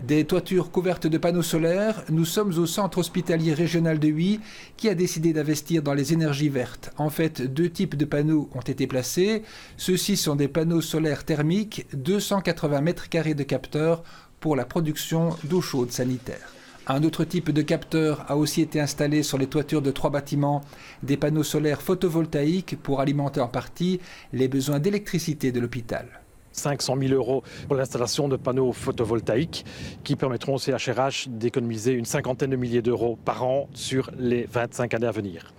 Des toitures couvertes de panneaux solaires, nous sommes au centre hospitalier régional de Huy qui a décidé d'investir dans les énergies vertes. En fait, 2 types de panneaux ont été placés. Ceux-ci sont des panneaux solaires thermiques, 280 mètres carrés de capteurs pour la production d'eau chaude sanitaire. Un autre type de capteur a aussi été installé sur les toitures de 3 bâtiments, des panneaux solaires photovoltaïques pour alimenter en partie les besoins d'électricité de l'hôpital. 500 000 € pour l'installation de panneaux photovoltaïques qui permettront au CHRH d'économiser une cinquantaine de milliers d'euros par an sur les 25 années à venir.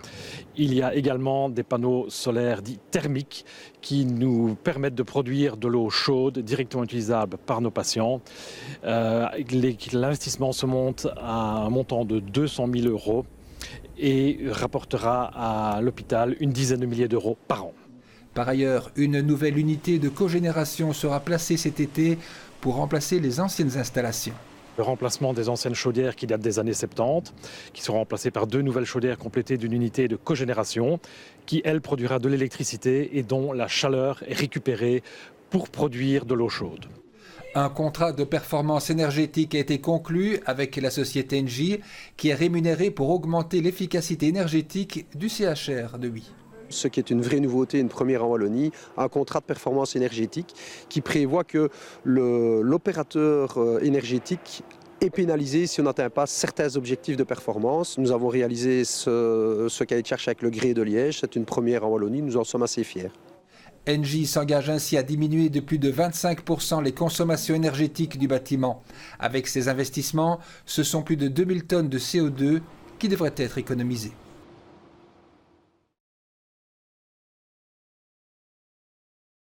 Il y a également des panneaux solaires dits thermiques qui nous permettent de produire de l'eau chaude directement utilisable par nos patients. L'investissement se monte à un montant de 200 000 € et rapportera à l'hôpital une dizaine de milliers d'euros par an. Par ailleurs, une nouvelle unité de cogénération sera placée cet été pour remplacer les anciennes installations. Le remplacement des anciennes chaudières qui datent des années 70, qui seront remplacées par 2 nouvelles chaudières complétées d'une unité de cogénération qui, elle, produira de l'électricité et dont la chaleur est récupérée pour produire de l'eau chaude. Un contrat de performance énergétique a été conclu avec la société Engie qui est rémunérée pour augmenter l'efficacité énergétique du CHR de Huy. Ce qui est une vraie nouveauté, une première en Wallonie, un contrat de performance énergétique qui prévoit que l'opérateur énergétique est pénalisé si on n'atteint pas certains objectifs de performance. Nous avons réalisé ce cahier de charge avec le Gré de Liège, c'est une première en Wallonie, nous en sommes assez fiers. Engie s'engage ainsi à diminuer de plus de 25% les consommations énergétiques du bâtiment. Avec ces investissements, ce sont plus de 2000 tonnes de CO2 qui devraient être économisées.